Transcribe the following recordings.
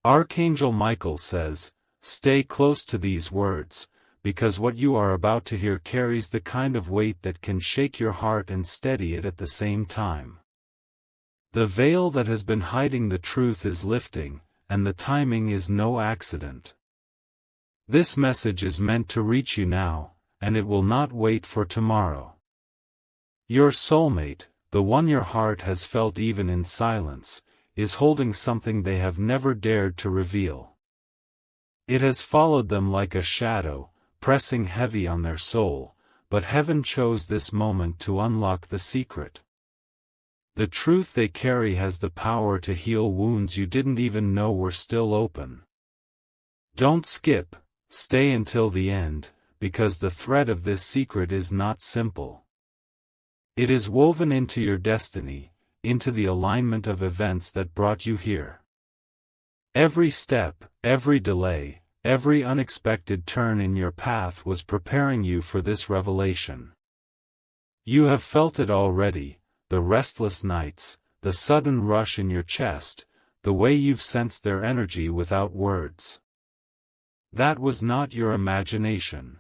Archangel Michael says, stay close to these words, because what you are about to hear carries the kind of weight that can shake your heart and steady it at the same time. The veil that has been hiding the truth is lifting, and the timing is no accident. This message is meant to reach you now, and it will not wait for tomorrow. Your soulmate, the one your heart has felt even in silence, is holding something they have never dared to reveal. It has followed them like a shadow, pressing heavy on their soul, but heaven chose this moment to unlock the secret. The truth they carry has the power to heal wounds you didn't even know were still open. Don't skip, stay until the end, because the thread of this secret is not simple. It is woven into your destiny, into the alignment of events that brought you here. Every step, every delay, every unexpected turn in your path was preparing you for this revelation. You have felt it already, the restless nights, the sudden rush in your chest, the way you've sensed their energy without words. That was not your imagination.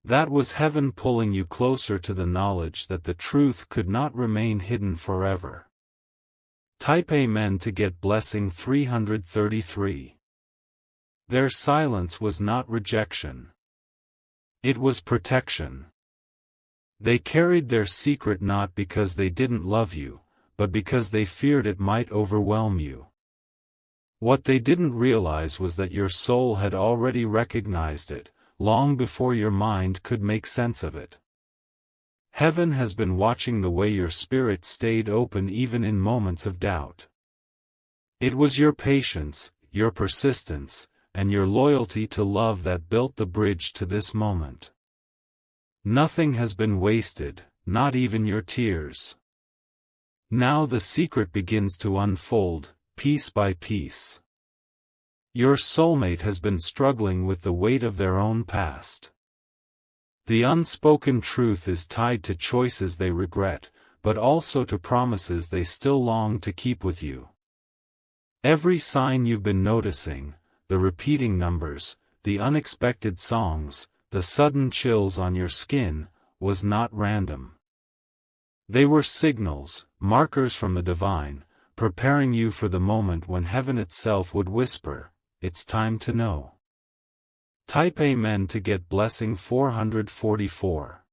That was heaven pulling you closer to the knowledge that the truth could not remain hidden forever. Type Amen to get blessing 333. Their silence was not rejection. It was protection. They carried their secret not because they didn't love you, but because they feared it might overwhelm you. What they didn't realize was that your soul had already recognized it, long before your mind could make sense of it. Heaven has been watching the way your spirit stayed open even in moments of doubt. It was your patience, your persistence, and your loyalty to love that built the bridge to this moment. Nothing has been wasted, not even your tears. Now the secret begins to unfold, piece by piece. Your soulmate has been struggling with the weight of their own past. The unspoken truth is tied to choices they regret, but also to promises they still long to keep with you. Every sign you've been noticing, the repeating numbers, the unexpected songs, the sudden chills on your skin, was not random. They were signals, markers from the divine, preparing you for the moment when heaven itself would whisper, "It's time to know." Type Amen to get blessing 444.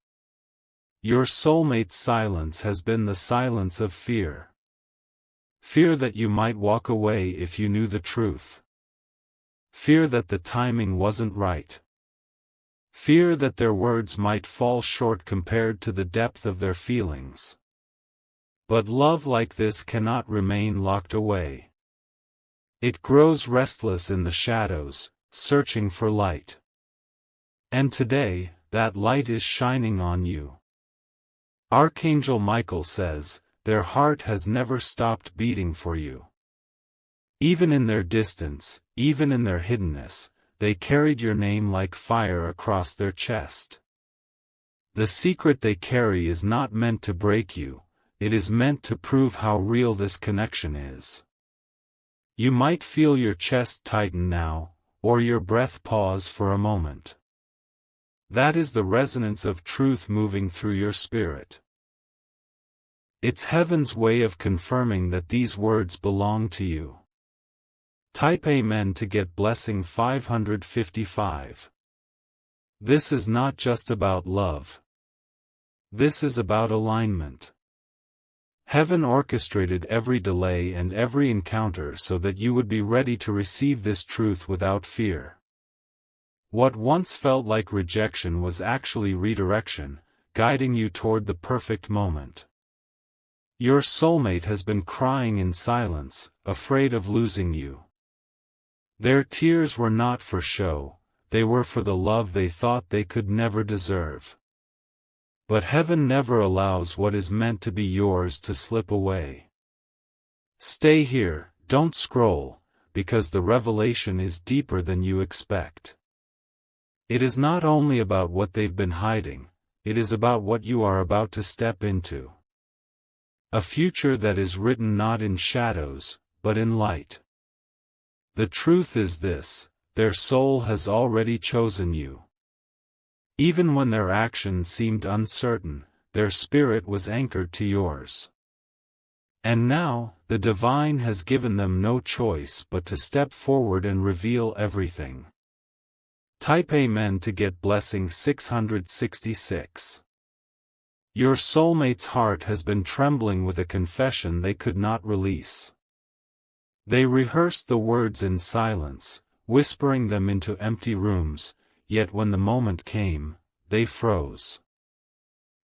Your soulmate's silence has been the silence of fear. Fear that you might walk away if you knew the truth. Fear that the timing wasn't right. Fear that their words might fall short compared to the depth of their feelings. But love like this cannot remain locked away. It grows restless in the shadows, searching for light. And today, that light is shining on you. Archangel Michael says, their heart has never stopped beating for you. Even in their distance, even in their hiddenness, they carried your name like fire across their chest. The secret they carry is not meant to break you, it is meant to prove how real this connection is. You might feel your chest tighten now, or your breath pause for a moment. That is the resonance of truth moving through your spirit. It's heaven's way of confirming that these words belong to you. Type Amen to get blessing 555. This is not just about love. This is about alignment. Heaven orchestrated every delay and every encounter so that you would be ready to receive this truth without fear. What once felt like rejection was actually redirection, guiding you toward the perfect moment. Your soulmate has been crying in silence, afraid of losing you. Their tears were not for show, they were for the love they thought they could never deserve. But heaven never allows what is meant to be yours to slip away. Stay here, don't scroll, because the revelation is deeper than you expect. It is not only about what they've been hiding, it is about what you are about to step into. A future that is written not in shadows, but in light. The truth is this: their soul has already chosen you. Even when their actions seemed uncertain, their spirit was anchored to yours. And now, the divine has given them no choice but to step forward and reveal everything. Type Amen to get blessing 666. Your soulmate's heart has been trembling with a confession they could not release. They rehearsed the words in silence, whispering them into empty rooms, yet when the moment came, they froze.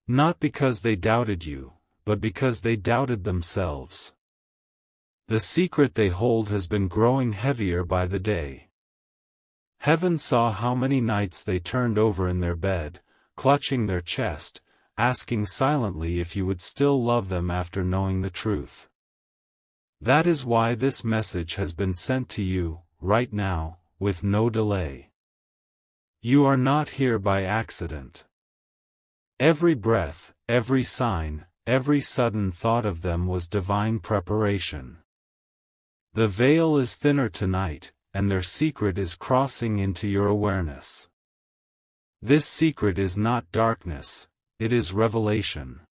Not because they doubted you, but because they doubted themselves. The secret they hold has been growing heavier by the day. Heaven saw how many nights they turned over in their bed, clutching their chest, asking silently if you would still love them after knowing the truth. That is why this message has been sent to you, right now, with no delay. You are not here by accident. Every breath, every sign, every sudden thought of them was divine preparation. The veil is thinner tonight, and their secret is crossing into your awareness. This secret is not darkness, it is revelation.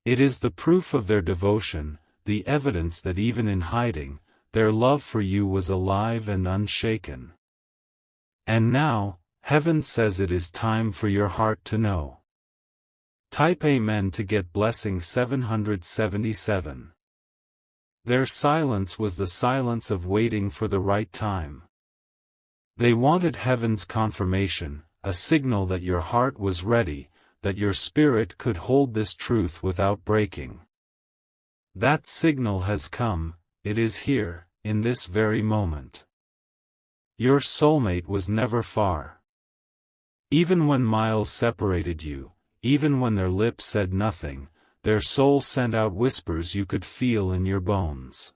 It is the proof of their devotion, the evidence that even in hiding, their love for you was alive and unshaken. And now, heaven says it is time for your heart to know. Type Amen to get blessing 777. Their silence was the silence of waiting for the right time. They wanted heaven's confirmation, a signal that your heart was ready, that your spirit could hold this truth without breaking. That signal has come, it is here, in this very moment. Your soulmate was never far. Even when miles separated you, even when their lips said nothing, their soul sent out whispers you could feel in your bones.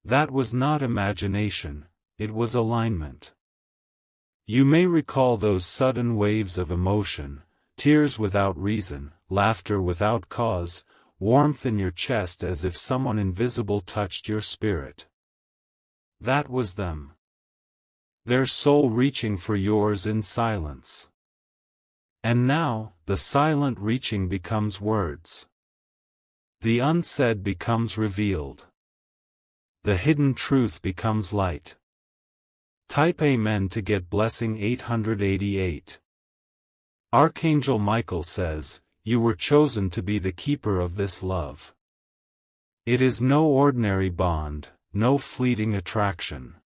That was not imagination, it was alignment. You may recall those sudden waves of emotion, tears without reason, laughter without cause, warmth in your chest as if someone invisible touched your spirit. That was them. Their soul reaching for yours in silence. And now, the silent reaching becomes words. The unsaid becomes revealed. The hidden truth becomes light. Type Amen to get blessing 888. Archangel Michael says, you were chosen to be the keeper of this love. It is no ordinary bond, no fleeting attraction.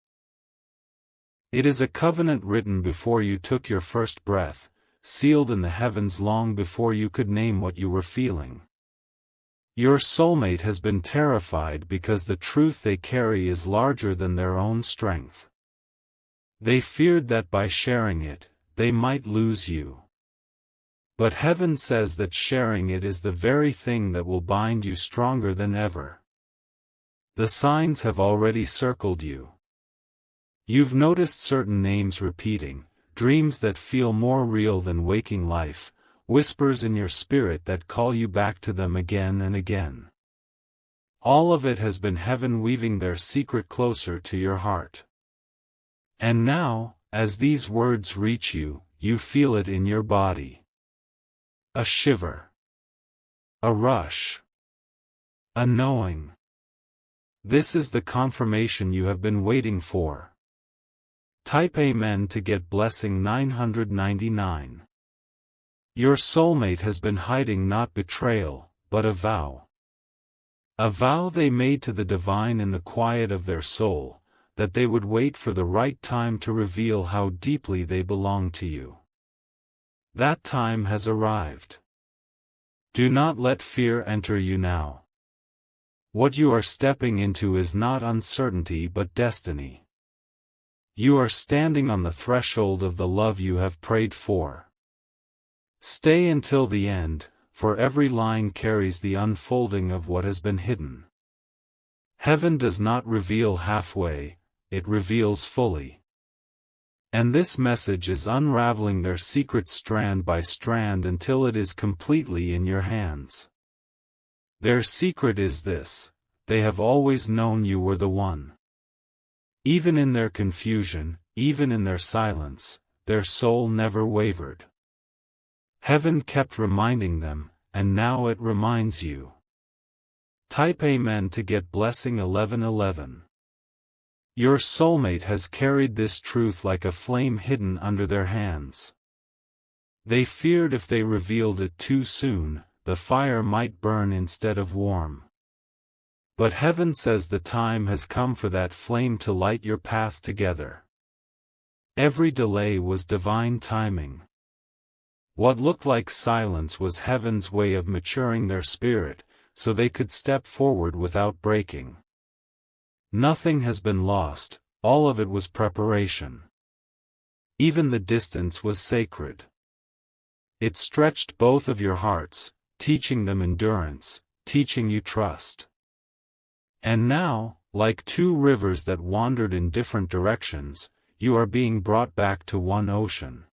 It is a covenant written before you took your first breath, sealed in the heavens long before you could name what you were feeling. Your soulmate has been terrified because the truth they carry is larger than their own strength. They feared that by sharing it, they might lose you. But heaven says that sharing it is the very thing that will bind you stronger than ever. The signs have already circled you. You've noticed certain names repeating, dreams that feel more real than waking life, whispers in your spirit that call you back to them again and again. All of it has been heaven weaving their secret closer to your heart. And now, as these words reach you, you feel it in your body. A shiver. A rush. A knowing. This is the confirmation you have been waiting for. Type Amen to get blessing 999. Your soulmate has been hiding not betrayal, but a vow. A vow they made to the divine in the quiet of their soul, that they would wait for the right time to reveal how deeply they belong to you. That time has arrived. Do not let fear enter you now. What you are stepping into is not uncertainty but destiny. You are standing on the threshold of the love you have prayed for. Stay until the end, for every line carries the unfolding of what has been hidden. Heaven does not reveal halfway, it reveals fully. And this message is unraveling their secret strand by strand until it is completely in your hands. Their secret is this: they have always known you were the one. Even in their confusion, even in their silence, their soul never wavered. Heaven kept reminding them, and now it reminds you. Type Amen to get blessing 1111. Your soulmate has carried this truth like a flame hidden under their hands. They feared if they revealed it too soon, the fire might burn instead of warm. But heaven says the time has come for that flame to light your path together. Every delay was divine timing. What looked like silence was heaven's way of maturing their spirit, so they could step forward without breaking. Nothing has been lost, all of it was preparation. Even the distance was sacred. It stretched both of your hearts, teaching them endurance, teaching you trust. And now, like two rivers that wandered in different directions, you are being brought back to one ocean.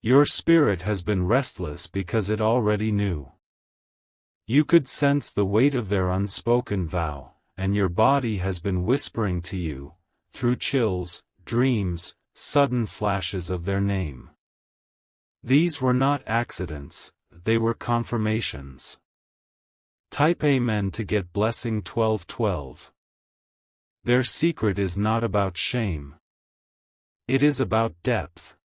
Your spirit has been restless because it already knew. You could sense the weight of their unspoken vow, and your body has been whispering to you, through chills, dreams, sudden flashes of their name. These were not accidents, they were confirmations. Type Amen to get blessing 1212. Their secret is not about shame. It is about depth.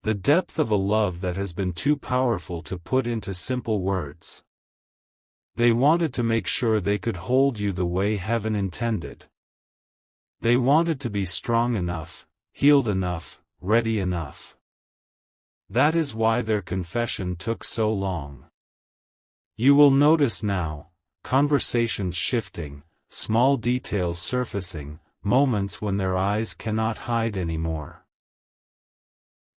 The depth of a love that has been too powerful to put into simple words. They wanted to make sure they could hold you the way heaven intended. They wanted to be strong enough, healed enough, ready enough. That is why their confession took so long. You will notice now, conversations shifting, small details surfacing, moments when their eyes cannot hide anymore.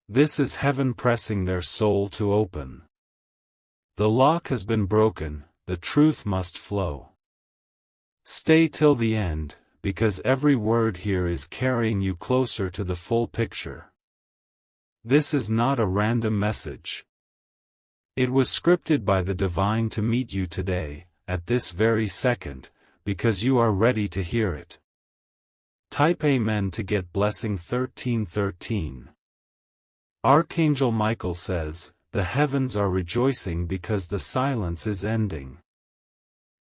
This is heaven pressing their soul to open. The lock has been broken, the truth must flow. Stay till the end, because every word here is carrying you closer to the full picture. This is not a random message. It was scripted by the divine to meet you today, at this very second, because you are ready to hear it. Type Amen to get blessing 1313. Archangel Michael says, the heavens are rejoicing because the silence is ending.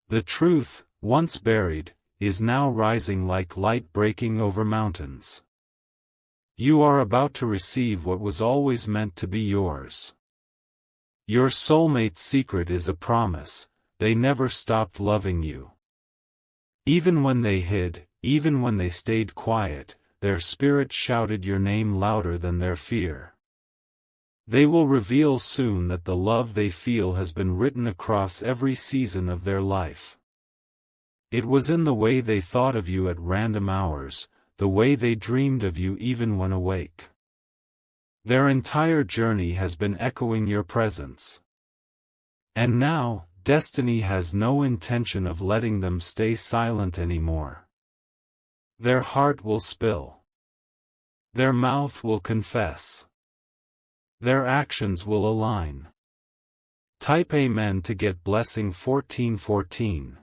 The truth, once buried, is now rising like light breaking over mountains. You are about to receive what was always meant to be yours. Your soulmate's secret is a promise, they never stopped loving you. Even when they hid, even when they stayed quiet, their spirit shouted your name louder than their fear. They will reveal soon that the love they feel has been written across every season of their life. It was in the way they thought of you at random hours, the way they dreamed of you even when awake. Their entire journey has been echoing your presence. And now, destiny has no intention of letting them stay silent anymore. Their heart will spill. Their mouth will confess. Their actions will align. Type Amen to get blessing 1414.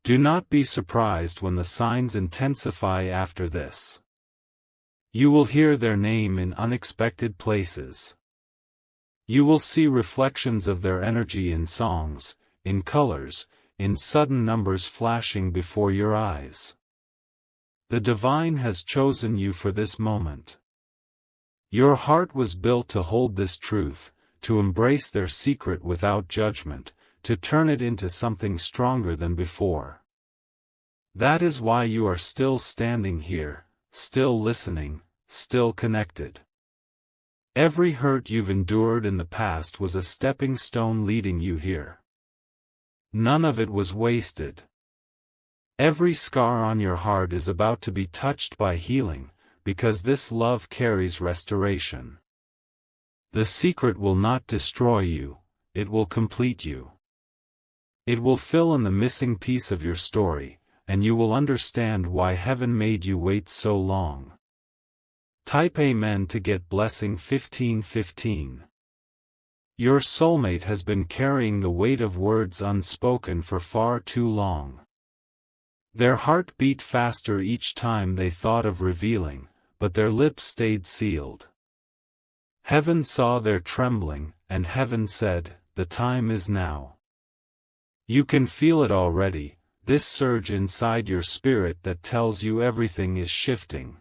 Do not be surprised when the signs intensify after this. You will hear their name in unexpected places. You will see reflections of their energy in songs, in colors, in sudden numbers flashing before your eyes. The divine has chosen you for this moment. Your heart was built to hold this truth, to embrace their secret without judgment, to turn it into something stronger than before. That is why you are still standing here, still listening, still connected. Every hurt you've endured in the past was a stepping stone leading you here. None of it was wasted. Every scar on your heart is about to be touched by healing, because this love carries restoration. The secret will not destroy you, it will complete you. It will fill in the missing piece of your story, and you will understand why heaven made you wait so long. Type Amen to get blessing 1515. Your soulmate has been carrying the weight of words unspoken for far too long. Their heart beat faster each time they thought of revealing, but their lips stayed sealed. Heaven saw their trembling, and heaven said, "The time is now." You can feel it already, this surge inside your spirit that tells you everything is shifting.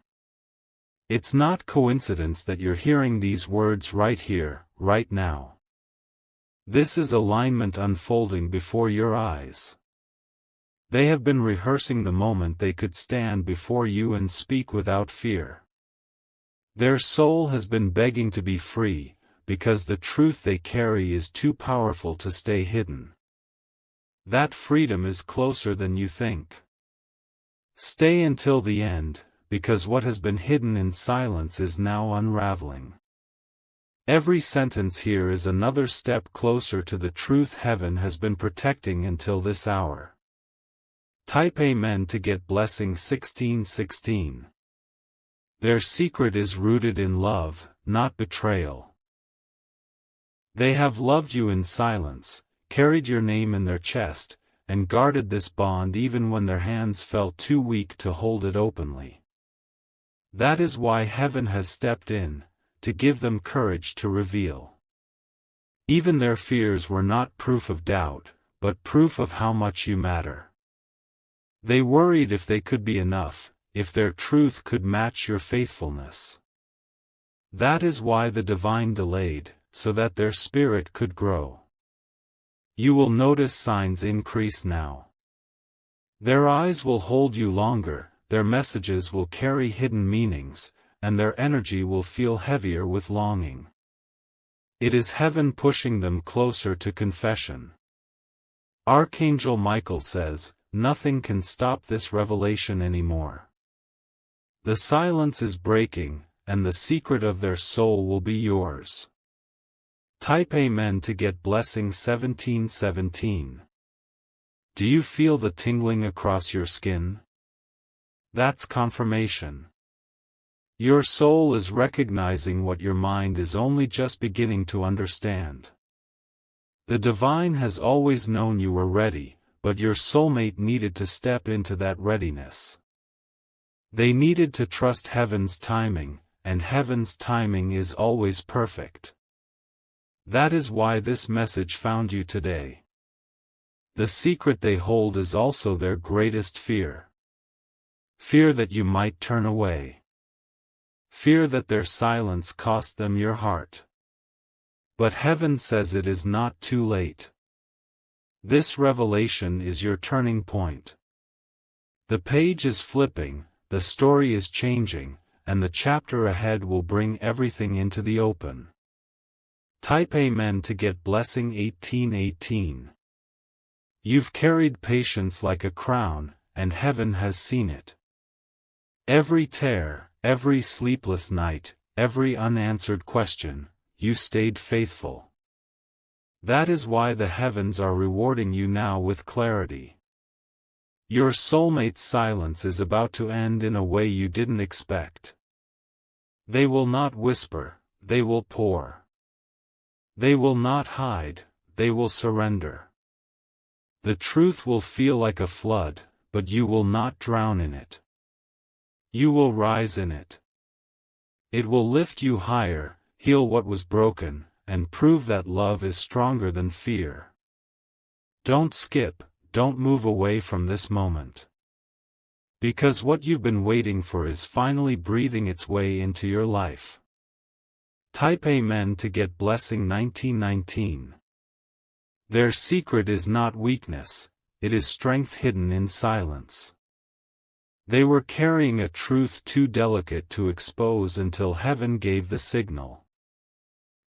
It's not coincidence that you're hearing these words right here, right now. This is alignment unfolding before your eyes. They have been rehearsing the moment they could stand before you and speak without fear. Their soul has been begging to be free, because the truth they carry is too powerful to stay hidden. That freedom is closer than you think. Stay until the end, because what has been hidden in silence is now unraveling. Every sentence here is another step closer to the truth heaven has been protecting until this hour. Type Amen to get blessing 1616. Their secret is rooted in love, not betrayal. They have loved you in silence, carried your name in their chest, and guarded this bond even when their hands felt too weak to hold it openly. That is why heaven has stepped in, to give them courage to reveal. Even their fears were not proof of doubt, but proof of how much you matter. They worried if they could be enough, if their truth could match your faithfulness. That is why the divine delayed, so that their spirit could grow. You will notice signs increase now. Their eyes will hold you longer, their messages will carry hidden meanings, and their energy will feel heavier with longing. It is heaven pushing them closer to confession. Archangel Michael says, "Nothing can stop this revelation anymore." The silence is breaking, and the secret of their soul will be yours. Type Amen to get blessing 1717. Do you feel the tingling across your skin? That's confirmation. Your soul is recognizing what your mind is only just beginning to understand. The divine has always known you were ready, but your soulmate needed to step into that readiness. They needed to trust heaven's timing, and heaven's timing is always perfect. That is why this message found you today. The secret they hold is also their greatest fear. Fear that you might turn away. Fear that their silence cost them your heart. But heaven says it is not too late. This revelation is your turning point. The page is flipping, the story is changing, and the chapter ahead will bring everything into the open. Type Amen to get blessing 1818. You've carried patience like a crown, and heaven has seen it. Every tear, every sleepless night, every unanswered question, you stayed faithful. That is why the heavens are rewarding you now with clarity. Your soulmate's silence is about to end in a way you didn't expect. They will not whisper, they will pour. They will not hide, they will surrender. The truth will feel like a flood, but you will not drown in it. You will rise in it. It will lift you higher, heal what was broken, and prove that love is stronger than fear. Don't skip, don't move away from this moment. Because what you've been waiting for is finally breathing its way into your life. Type Amen to get blessing 1919. Their secret is not weakness, it is strength hidden in silence. They were carrying a truth too delicate to expose until heaven gave the signal.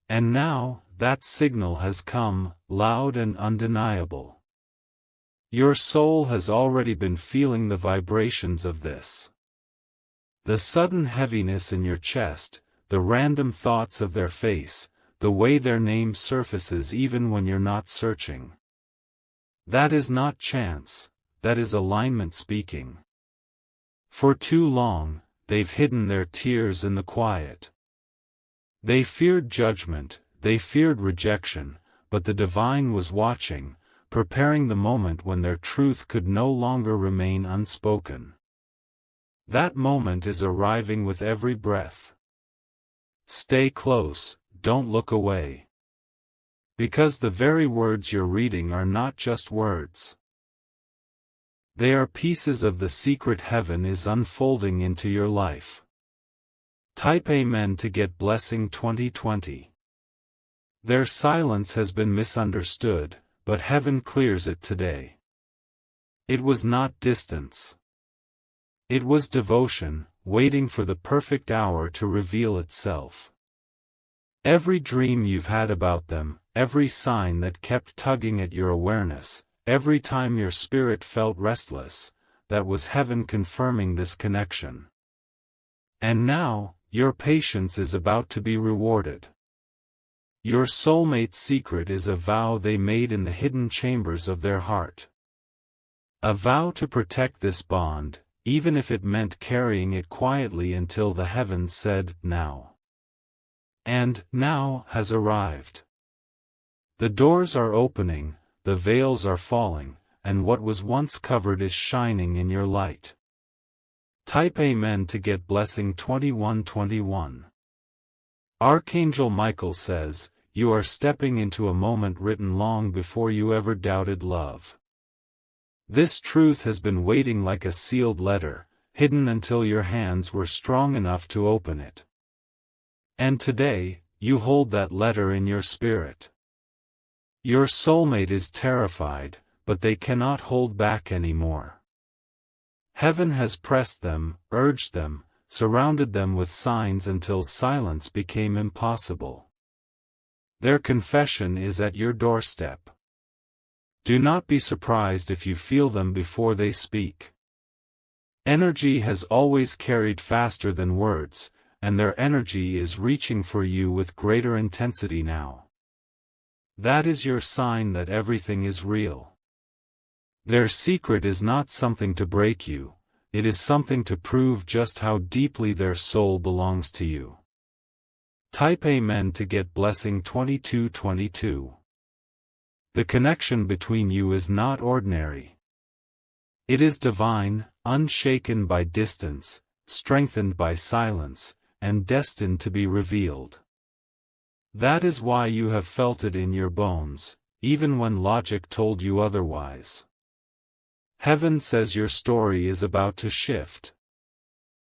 And now, that signal has come, loud and undeniable. Your soul has already been feeling the vibrations of this. The sudden heaviness in your chest, the random thoughts of their face, the way their name surfaces even when you're not searching. That is not chance, that is alignment speaking. For too long, they've hidden their tears in the quiet. They feared judgment, they feared rejection, but the divine was watching, preparing the moment when their truth could no longer remain unspoken. That moment is arriving with every breath. Stay close, don't look away. Because the very words you're reading are not just words. They are pieces of the secret heaven is unfolding into your life. Type Amen to get blessing 2020. Their silence has been misunderstood, but heaven clears it today. It was not distance. It was devotion, waiting for the perfect hour to reveal itself. Every dream you've had about them, every sign that kept tugging at your awareness, every time your spirit felt restless, that was heaven confirming this connection. And now, your patience is about to be rewarded. Your soulmate's secret is a vow they made in the hidden chambers of their heart. A vow to protect this bond, even if it meant carrying it quietly until the heavens said, now. And now has arrived. The doors are opening, the veils are falling, and what was once covered is shining in your light. Type Amen to get blessing 2121. Archangel Michael says, you are stepping into a moment written long before you ever doubted love. This truth has been waiting like a sealed letter, hidden until your hands were strong enough to open it. And today, you hold that letter in your spirit. Your soulmate is terrified, but they cannot hold back anymore. Heaven has pressed them, urged them, surrounded them with signs until silence became impossible. Their confession is at your doorstep. Do not be surprised if you feel them before they speak. Energy has always carried faster than words, and their energy is reaching for you with greater intensity now. That is your sign that everything is real. Their secret is not something to break you, it is something to prove just how deeply their soul belongs to you. Type Amen to get blessing 2222. The connection between you is not ordinary. It is divine, unshaken by distance, strengthened by silence, and destined to be revealed. That is why you have felt it in your bones, even when logic told you otherwise. Heaven says your story is about to shift.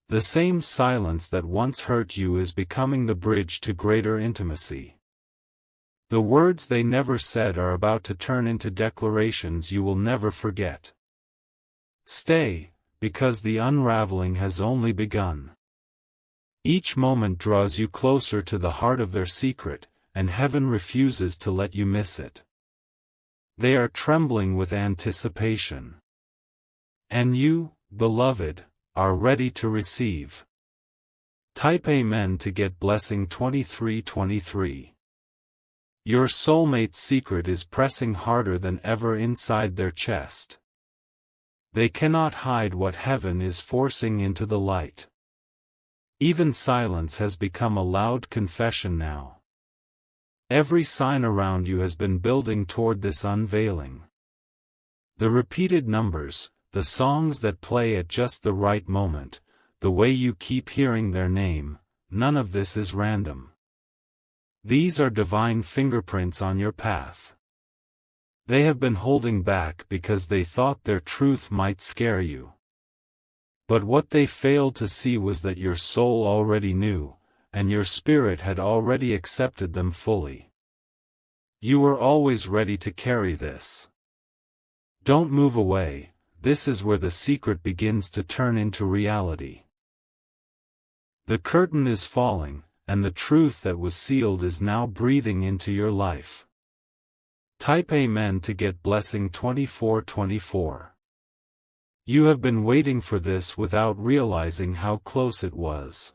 The same silence that once hurt you is becoming the bridge to greater intimacy. The words they never said are about to turn into declarations you will never forget. Stay, because the unraveling has only begun. Each moment draws you closer to the heart of their secret, and heaven refuses to let you miss it. They are trembling with anticipation. And you, beloved, are ready to receive. Type Amen to get blessing 2323. Your soulmate's secret is pressing harder than ever inside their chest. They cannot hide what heaven is forcing into the light. Even silence has become a loud confession now. Every sign around you has been building toward this unveiling. The repeated numbers, the songs that play at just the right moment, the way you keep hearing their name, none of this is random. These are divine fingerprints on your path. They have been holding back because they thought their truth might scare you. But what they failed to see was that your soul already knew, and your spirit had already accepted them fully. You were always ready to carry this. Don't move away, this is where the secret begins to turn into reality. The curtain is falling, and the truth that was sealed is now breathing into your life. Type Amen to get blessing 2424. You have been waiting for this without realizing how close it was.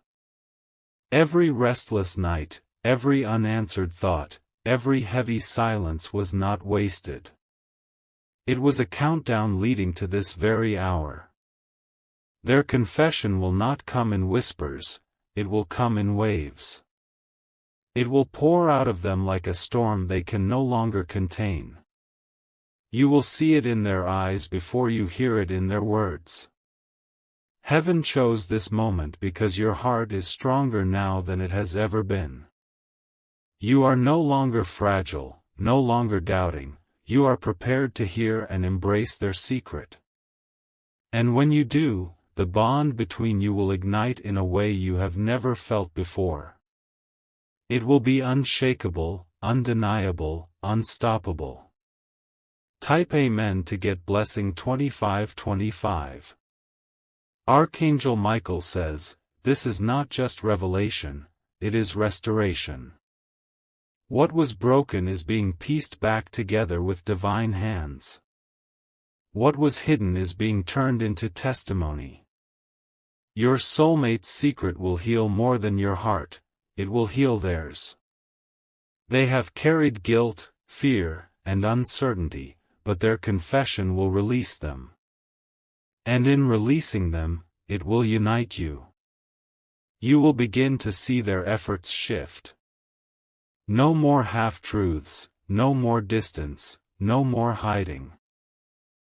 Every restless night, every unanswered thought, every heavy silence was not wasted. It was a countdown leading to this very hour. Their confession will not come in whispers, it will come in waves. It will pour out of them like a storm they can no longer contain. You will see it in their eyes before you hear it in their words. Heaven chose this moment because your heart is stronger now than it has ever been. You are no longer fragile, no longer doubting, you are prepared to hear and embrace their secret. And when you do, the bond between you will ignite in a way you have never felt before. It will be unshakable, undeniable, unstoppable. Type Amen to get blessing 2525. Archangel Michael says, this is not just revelation, it is restoration. What was broken is being pieced back together with divine hands. What was hidden is being turned into testimony. Your soulmate's secret will heal more than your heart, it will heal theirs. They have carried guilt, fear, and uncertainty, but their confession will release them. And in releasing them, it will unite you. You will begin to see their efforts shift. No more half-truths, no more distance, no more hiding.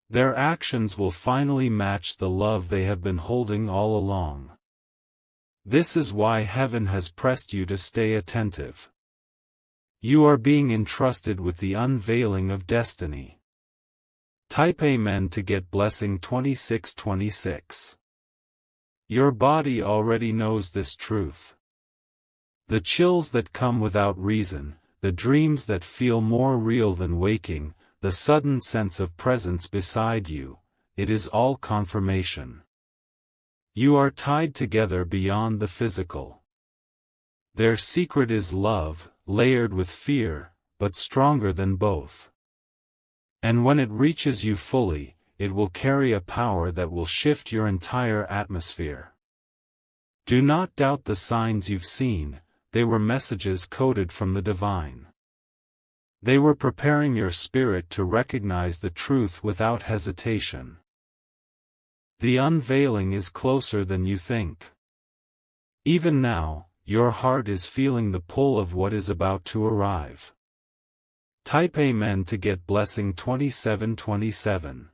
Their actions will finally match the love they have been holding all along. This is why heaven has pressed you to stay attentive. You are being entrusted with the unveiling of destiny. Type Amen to get blessing 2626. Your body already knows this truth. The chills that come without reason, the dreams that feel more real than waking, the sudden sense of presence beside you, it is all confirmation. You are tied together beyond the physical. Their secret is love, layered with fear, but stronger than both. And when it reaches you fully, it will carry a power that will shift your entire atmosphere. Do not doubt the signs you've seen, they were messages coded from the divine. They were preparing your spirit to recognize the truth without hesitation. The unveiling is closer than you think. Even now, your heart is feeling the pull of what is about to arrive. Type Amen to get blessing 2727.